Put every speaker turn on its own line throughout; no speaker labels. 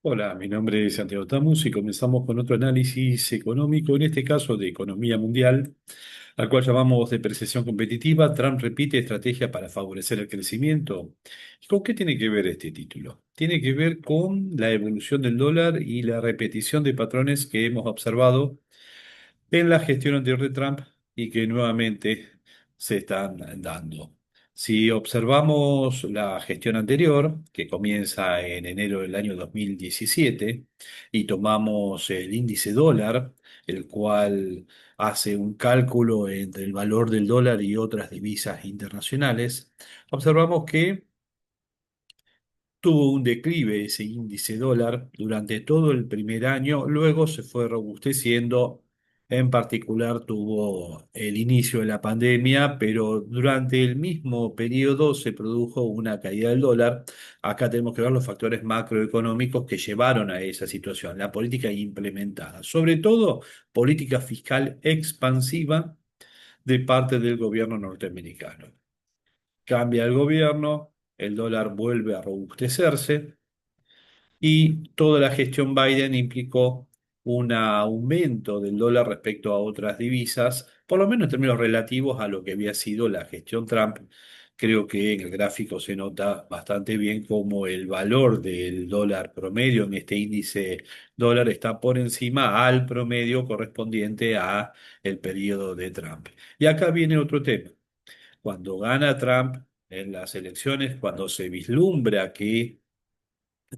Hola, mi nombre es Santiago Tamus y comenzamos con otro análisis económico, en este caso de economía mundial, al cual llamamos depreciación competitiva. Trump repite estrategia para favorecer el crecimiento. ¿Y con qué tiene que ver este título? Tiene que ver con la evolución del dólar y la repetición de patrones que hemos observado en la gestión anterior de Trump y que nuevamente se están dando. Si observamos la gestión anterior, que comienza en enero del año 2017, y tomamos el índice dólar, el cual hace un cálculo entre el valor del dólar y otras divisas internacionales, observamos que tuvo un declive ese índice dólar durante todo el primer año, luego se fue robusteciendo, en particular tuvo el inicio de la pandemia, pero durante el mismo periodo se produjo una caída del dólar. Acá tenemos que ver los factores macroeconómicos que llevaron a esa situación, la política implementada, sobre todo política fiscal expansiva de parte del gobierno norteamericano. Cambia el gobierno, el dólar vuelve a robustecerse y toda la gestión Biden implicó un aumento del dólar respecto a otras divisas, por lo menos en términos relativos a lo que había sido la gestión Trump. Creo que en el gráfico se nota bastante bien cómo el valor del dólar promedio en este índice dólar está por encima al promedio correspondiente a el periodo de Trump. Y acá viene otro tema. Cuando gana Trump en las elecciones, cuando se vislumbra que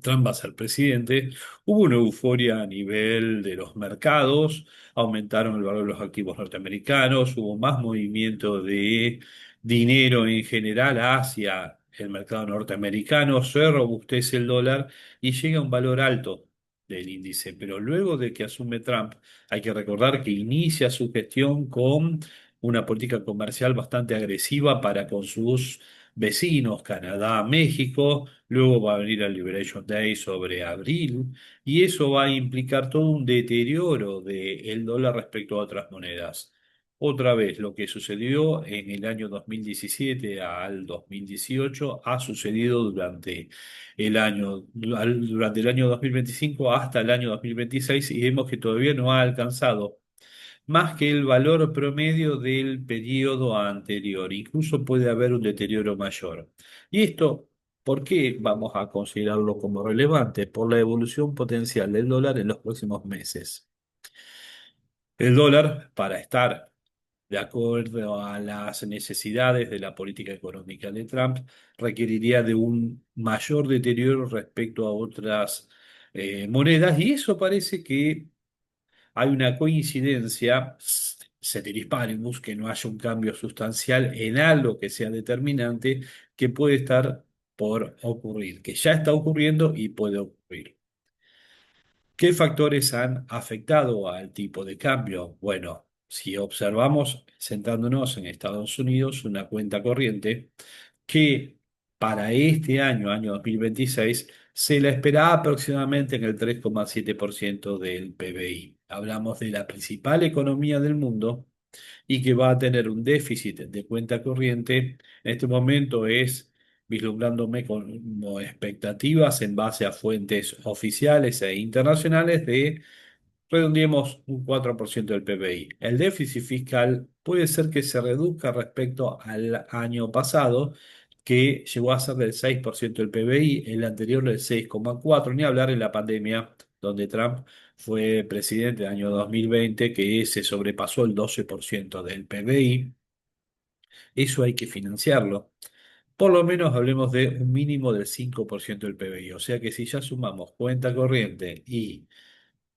Trump va a ser presidente, hubo una euforia a nivel de los mercados, aumentaron el valor de los activos norteamericanos, hubo más movimiento de dinero en general hacia el mercado norteamericano, se robustece el dólar y llega a un valor alto del índice. Pero luego de que asume Trump, hay que recordar que inicia su gestión con una política comercial bastante agresiva para con sus vecinos, Canadá, México. Luego va a venir el Liberation Day sobre abril y eso va a implicar todo un deterioro del dólar respecto a otras monedas. Otra vez, lo que sucedió en el año 2017 al 2018 ha sucedido durante el año 2025 hasta el año 2026 y vemos que todavía no ha alcanzado más que el valor promedio del periodo anterior. Incluso puede haber un deterioro mayor. ¿Y esto por qué vamos a considerarlo como relevante? Por la evolución potencial del dólar en los próximos meses. El dólar, para estar de acuerdo a las necesidades de la política económica de Trump, requeriría de un mayor deterioro respecto a otras monedas y eso parece que hay una coincidencia, ceteris paribus, que no haya un cambio sustancial en algo que sea determinante que puede estar por ocurrir, que ya está ocurriendo y puede ocurrir. ¿Qué factores han afectado al tipo de cambio? Bueno, si observamos, sentándonos en Estados Unidos, una cuenta corriente que para este año, año 2026, se la esperaba aproximadamente en el 3,7% del PBI. Hablamos de la principal economía del mundo y que va a tener un déficit de cuenta corriente. En este momento es vislumbrándome como expectativas en base a fuentes oficiales e internacionales de redondeemos un 4% del PBI. El déficit fiscal puede ser que se reduzca respecto al año pasado, que llegó a ser del 6% del PBI, el anterior del 6,4%, ni hablar en la pandemia, donde Trump fue presidente del año 2020, que se sobrepasó el 12% del PBI. Eso hay que financiarlo. Por lo menos hablemos de un mínimo del 5% del PBI. O sea que si ya sumamos cuenta corriente y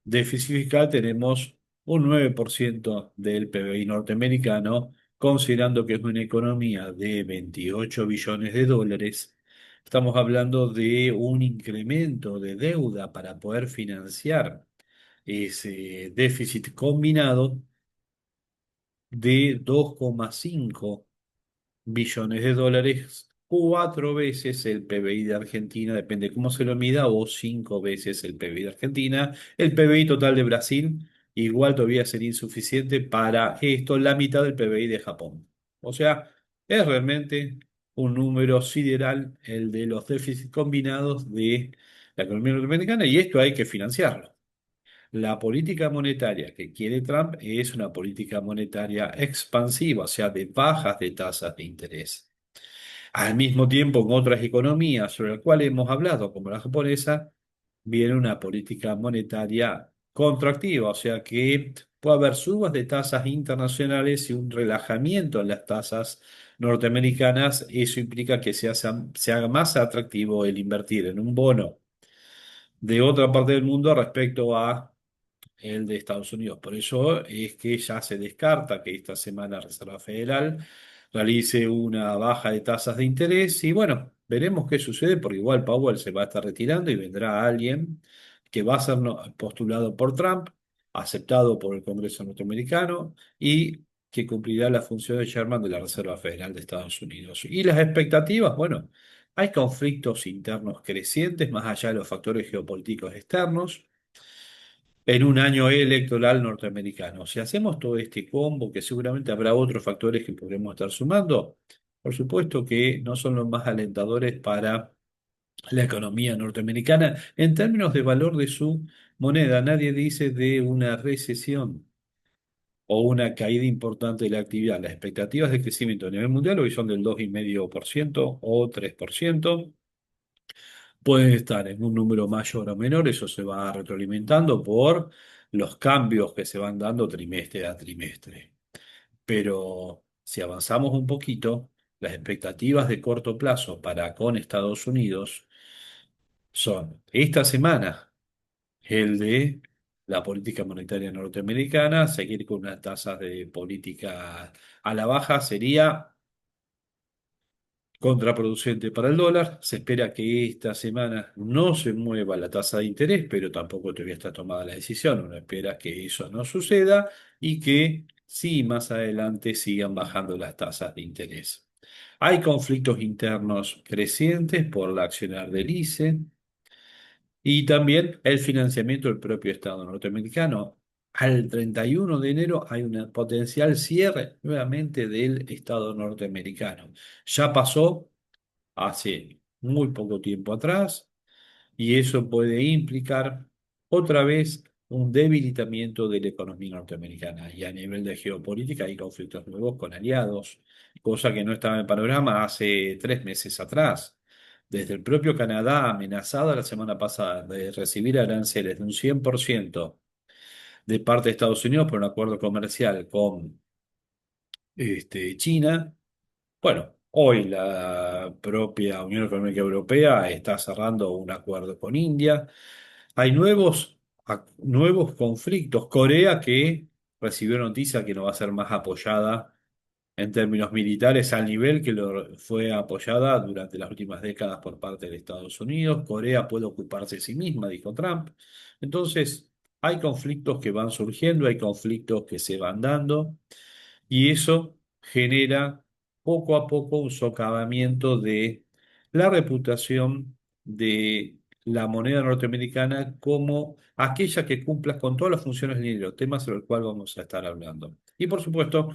déficit fiscal tenemos un 9% del PBI norteamericano, considerando que es una economía de 28 billones de dólares. Estamos hablando de un incremento de deuda para poder financiar ese déficit combinado de 2,5 billones de dólares, cuatro veces el PBI de Argentina, depende cómo se lo mida, o cinco veces el PBI de Argentina. El PBI total de Brasil igual todavía sería insuficiente para esto, la mitad del PBI de Japón. O sea, es realmente un número sideral el de los déficits combinados de la economía norteamericana y esto hay que financiarlo. La política monetaria que quiere Trump es una política monetaria expansiva, o sea, de bajas de tasas de interés. Al mismo tiempo, en otras economías sobre las cuales hemos hablado, como la japonesa, viene una política monetaria contractiva, o sea que puede haber subas de tasas internacionales y un relajamiento en las tasas norteamericanas. Eso implica que se haga más atractivo el invertir en un bono de otra parte del mundo respecto a el de Estados Unidos. Por eso es que ya se descarta que esta semana la Reserva Federal realice una baja de tasas de interés y bueno, veremos qué sucede porque igual Powell se va a estar retirando y vendrá alguien que va a ser postulado por Trump, aceptado por el Congreso norteamericano y que cumplirá la función de chairman de la Reserva Federal de Estados Unidos. Y las expectativas, bueno, hay conflictos internos crecientes más allá de los factores geopolíticos externos en un año electoral norteamericano. Si hacemos todo este combo, que seguramente habrá otros factores que podremos estar sumando, por supuesto que no son los más alentadores para la economía norteamericana en términos de valor de su moneda. Nadie dice de una recesión o una caída importante de la actividad. Las expectativas de crecimiento a nivel mundial hoy son del 2,5% o 3%. Pueden estar en un número mayor o menor, eso se va retroalimentando por los cambios que se van dando trimestre a trimestre. Pero si avanzamos un poquito, las expectativas de corto plazo para con Estados Unidos son esta semana el de la política monetaria norteamericana, seguir con unas tasas de política a la baja sería contraproducente para el dólar. Se espera que esta semana no se mueva la tasa de interés, pero tampoco todavía está tomada la decisión. Uno espera que eso no suceda y que sí, más adelante sigan bajando las tasas de interés. Hay conflictos internos crecientes por la accionar del ICE y también el financiamiento del propio Estado norteamericano. Al 31 de enero hay un potencial cierre nuevamente del Estado norteamericano. Ya pasó hace muy poco tiempo atrás y eso puede implicar otra vez un debilitamiento de la economía norteamericana. Y a nivel de geopolítica hay conflictos nuevos con aliados, cosa que no estaba en el panorama hace 3 meses atrás. Desde el propio Canadá, amenazada la semana pasada de recibir aranceles de un 100% de parte de Estados Unidos por un acuerdo comercial con China. Bueno, hoy la propia Unión Económica Europea está cerrando un acuerdo con India. Hay nuevos conflictos. Corea que recibió noticia que no va a ser más apoyada en términos militares al nivel que lo fue apoyada durante las últimas décadas por parte de Estados Unidos. Corea puede ocuparse de sí misma, dijo Trump. Entonces, hay conflictos que van surgiendo, hay conflictos que se van dando. Y eso genera poco a poco un socavamiento de la reputación de la moneda norteamericana como aquella que cumpla con todas las funciones del dinero, tema sobre el cual vamos a estar hablando. Y por supuesto,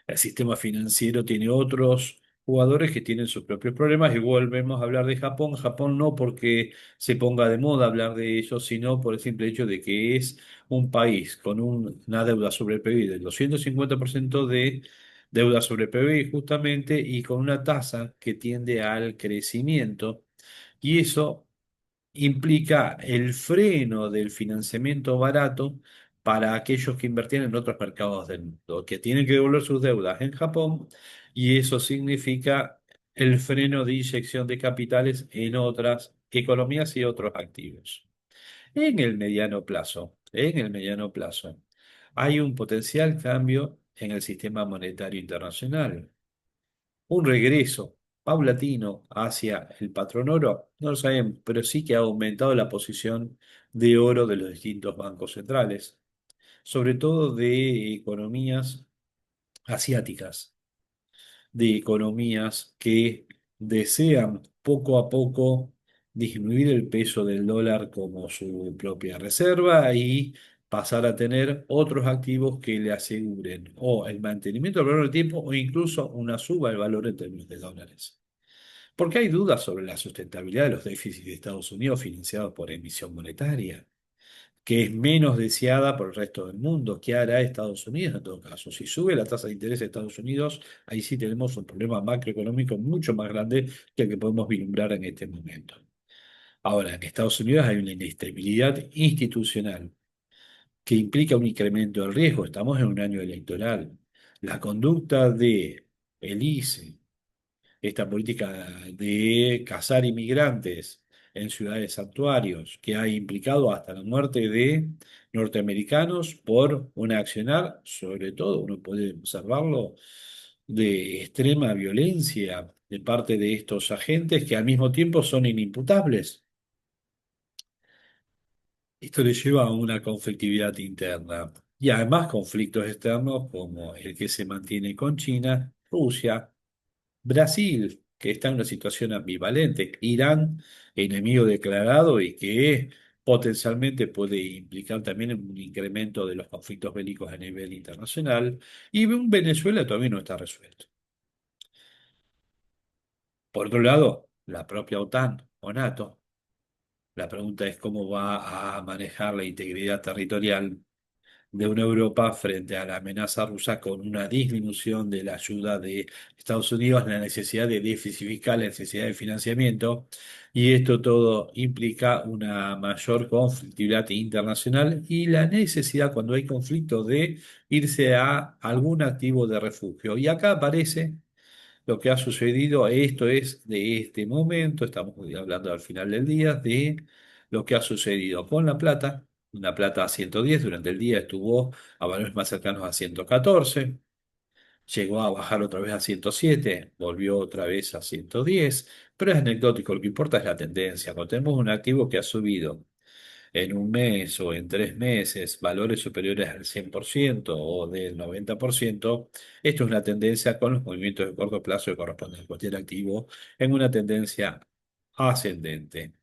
el sistema financiero tiene otros jugadores que tienen sus propios problemas y volvemos a hablar de Japón. Japón no porque se ponga de moda hablar de ellos, sino por el simple hecho de que es un país con una deuda sobre el PIB del 250% de deuda sobre el PIB justamente y con una tasa que tiende al crecimiento. Y eso implica el freno del financiamiento barato para aquellos que invertían en otros mercados del mundo, que tienen que devolver sus deudas en Japón, y eso significa el freno de inyección de capitales en otras economías y otros activos. En el mediano plazo, hay un potencial cambio en el sistema monetario internacional, un regreso paulatino hacia el patrón oro, no lo sabemos, pero sí que ha aumentado la posición de oro de los distintos bancos centrales, sobre todo de economías asiáticas, de economías que desean poco a poco disminuir el peso del dólar como su propia reserva y pasar a tener otros activos que le aseguren o el mantenimiento del valor del tiempo o incluso una suba del valor en términos de dólares. Porque hay dudas sobre la sustentabilidad de los déficits de Estados Unidos financiados por emisión monetaria, que es menos deseada por el resto del mundo. ¿Qué hará Estados Unidos en todo caso? Si sube la tasa de interés de Estados Unidos, ahí sí tenemos un problema macroeconómico mucho más grande que el que podemos vislumbrar en este momento. Ahora, en Estados Unidos hay una inestabilidad institucional que implica un incremento del riesgo. Estamos en un año electoral. La conducta de el ICE, esta política de cazar inmigrantes en ciudades santuarios, que ha implicado hasta la muerte de norteamericanos por un accionar, sobre todo, uno puede observarlo, de extrema violencia de parte de estos agentes que al mismo tiempo son inimputables. Esto le lleva a una conflictividad interna y además conflictos externos como el que se mantiene con China, Rusia, Brasil, que está en una situación ambivalente, Irán, enemigo declarado y que potencialmente puede implicar también un incremento de los conflictos bélicos a nivel internacional, y un Venezuela todavía no está resuelto. Por otro lado, la propia OTAN o NATO, la pregunta es cómo va a manejar la integridad territorial de una Europa frente a la amenaza rusa con una disminución de la ayuda de Estados Unidos, la necesidad de déficit fiscal, la necesidad de financiamiento, y esto todo implica una mayor conflictividad internacional y la necesidad, cuando hay conflicto, de irse a algún activo de refugio. Y acá aparece lo que ha sucedido, esto es de este momento, estamos hablando al final del día, de lo que ha sucedido con la plata. La plata a 110 durante el día estuvo a valores más cercanos a 114, llegó a bajar otra vez a 107, volvió otra vez a 110, pero es anecdótico, lo que importa es la tendencia. Cuando tenemos un activo que ha subido en un mes o en 3 meses valores superiores al 100% o del 90%, esto es una tendencia con los movimientos de corto plazo que corresponden a cualquier activo en una tendencia ascendente.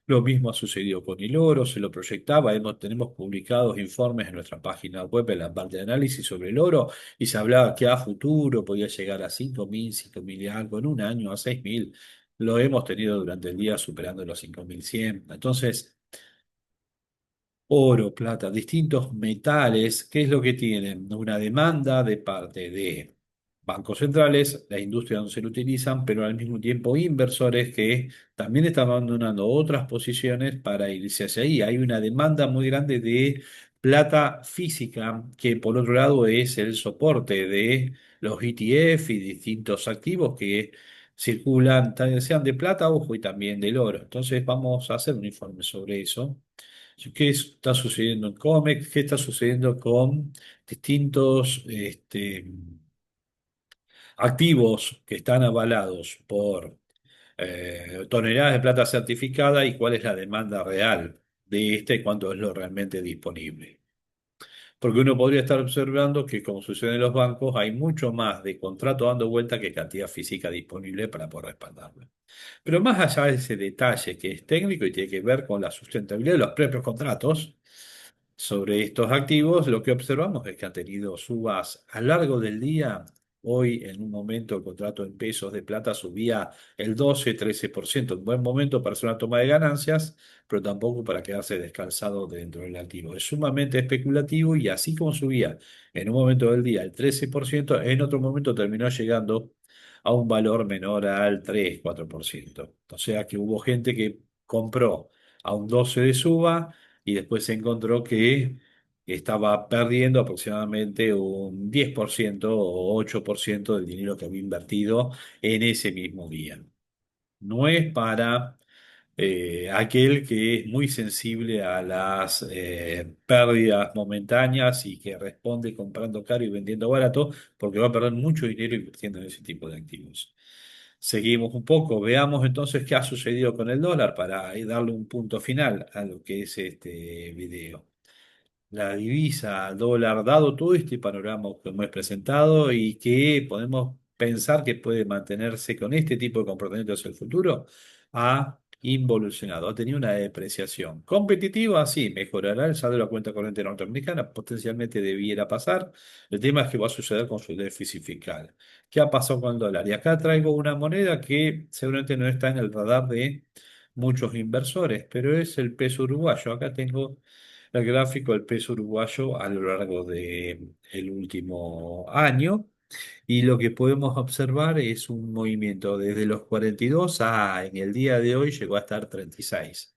Lo mismo ha sucedido con el oro, se lo proyectaba, tenemos publicados informes en nuestra página web en la parte de análisis sobre el oro y se hablaba que a futuro podía llegar a 5.000 y algo, en un año a 6.000. Lo hemos tenido durante el día superando los 5.100. Entonces, oro, plata, distintos metales, ¿qué es lo que tienen? Una demanda de parte de bancos centrales, la industria donde se lo utilizan, pero al mismo tiempo inversores que también están abandonando otras posiciones para irse hacia ahí. Hay una demanda muy grande de plata física, que por otro lado es el soporte de los ETF y distintos activos que circulan, sean de plata, ojo, y también del oro. Entonces vamos a hacer un informe sobre eso. ¿Qué está sucediendo en COMEX? ¿Qué está sucediendo con distintos activos que están avalados por toneladas de plata certificada y cuál es la demanda real de y cuánto es lo realmente disponible? Porque uno podría estar observando que, como sucede en los bancos, hay mucho más de contrato dando vuelta que cantidad física disponible para poder respaldarlo. Pero más allá de ese detalle que es técnico y tiene que ver con la sustentabilidad de los propios contratos sobre estos activos, lo que observamos es que han tenido subas a lo largo del día. Hoy, en un momento, el contrato en pesos de plata subía el 12-13%. Un buen momento para hacer una toma de ganancias, pero tampoco para quedarse descalzado dentro del activo. Es sumamente especulativo y así como subía en un momento del día el 13%, en otro momento terminó llegando a un valor menor al 3-4%. O sea que hubo gente que compró a un 12 de suba y después se encontró que estaba perdiendo aproximadamente un 10% o 8% del dinero que había invertido en ese mismo día. No es para aquel que es muy sensible a las pérdidas momentáneas y que responde comprando caro y vendiendo barato, porque va a perder mucho dinero invirtiendo en ese tipo de activos. Seguimos un poco, veamos entonces qué ha sucedido con el dólar para darle un punto final a lo que es este video. La divisa, dólar, dado todo este panorama que hemos presentado y que podemos pensar que puede mantenerse con este tipo de comportamientos hacia el futuro, a involucionado, ha tenido una depreciación. Competitiva, sí, mejorará el saldo de la cuenta corriente norteamericana, potencialmente debiera pasar. El tema es qué va a suceder con su déficit fiscal. ¿Qué ha pasado con el dólar? Y acá traigo una moneda que seguramente no está en el radar de muchos inversores, pero es el peso uruguayo. Acá tengo el gráfico del peso uruguayo a lo largo del último año. Y lo que podemos observar es un movimiento desde los 42 a en el día de hoy llegó a estar 36.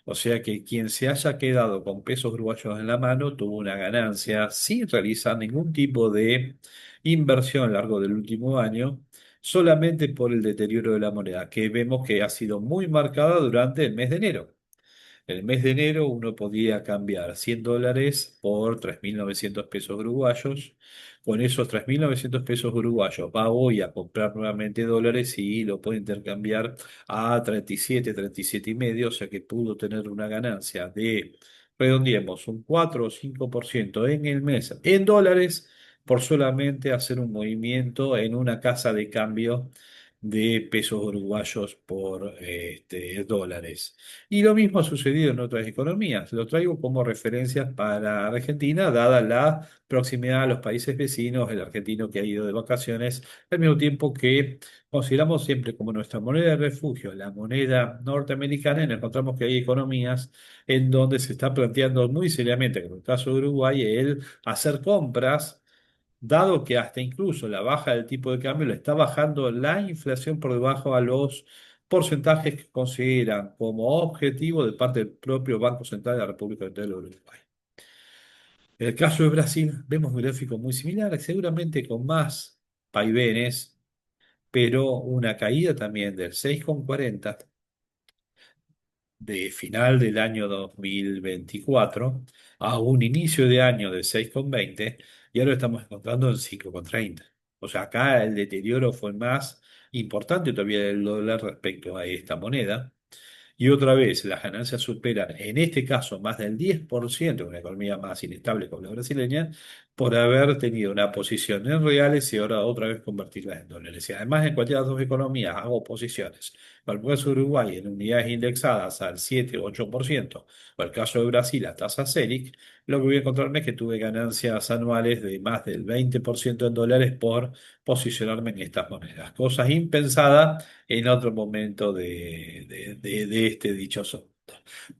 O sea que quien se haya quedado con pesos uruguayos en la mano tuvo una ganancia sin realizar ningún tipo de inversión a lo largo del último año, solamente por el deterioro de la moneda, que vemos que ha sido muy marcada durante el mes de enero. El mes de enero uno podía cambiar $100 por 3.900 pesos uruguayos. Con esos 3.900 pesos uruguayos va hoy a comprar nuevamente dólares y lo puede intercambiar a 37, 37 y medio, o sea que pudo tener una ganancia de, redondeemos, un 4 o 5% en el mes en dólares por solamente hacer un movimiento en una casa de cambio de pesos uruguayos por dólares. Y lo mismo ha sucedido en otras economías. Lo traigo como referencias para Argentina, dada la proximidad a los países vecinos, el argentino que ha ido de vacaciones, al mismo tiempo que consideramos siempre como nuestra moneda de refugio la moneda norteamericana, y nos encontramos que hay economías en donde se está planteando muy seriamente, como el caso de Uruguay, el hacer compras. Dado que hasta incluso la baja del tipo de cambio le está bajando la inflación por debajo a los porcentajes que consideran como objetivo de parte del propio Banco Central de la República del Uruguay. En el caso de Brasil, vemos un gráfico muy similar, seguramente con más vaivenes, pero una caída también del 6,40 de final del año 2024 a un inicio de año de 6,20 y ahora lo estamos encontrando en 5,30. O sea, acá el deterioro fue más importante todavía del dólar respecto a esta moneda. Y otra vez, las ganancias superan, en este caso, más del 10%, una economía más inestable como la brasileña, por haber tenido una posición en reales y ahora otra vez convertirlas en dólares. Y además, en cualquiera de las dos economías hago posiciones. Para el caso de Uruguay, en unidades indexadas al 7 o 8%, o el caso de Brasil, a tasa CELIC, lo que voy a encontrarme es que tuve ganancias anuales de más del 20% en dólares por posicionarme en estas monedas. Cosas impensadas en otro momento de este dichoso mundo.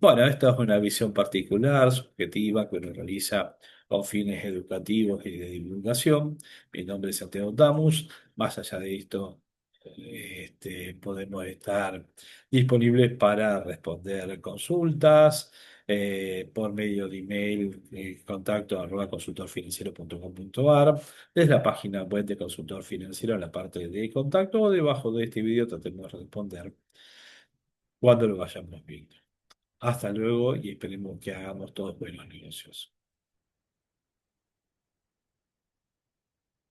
Bueno, esta es una visión particular, subjetiva, que uno realiza con fines educativos y de divulgación. Mi nombre es Santiago Tamus. Más allá de esto, podemos estar disponibles para responder consultas. Por medio de email, contacto arroba consultorfinanciero.com.ar, desde la página web de Consultor Financiero en la parte de contacto o debajo de este video tratemos de responder cuando lo vayamos viendo. Hasta luego y esperemos que hagamos todos buenos negocios.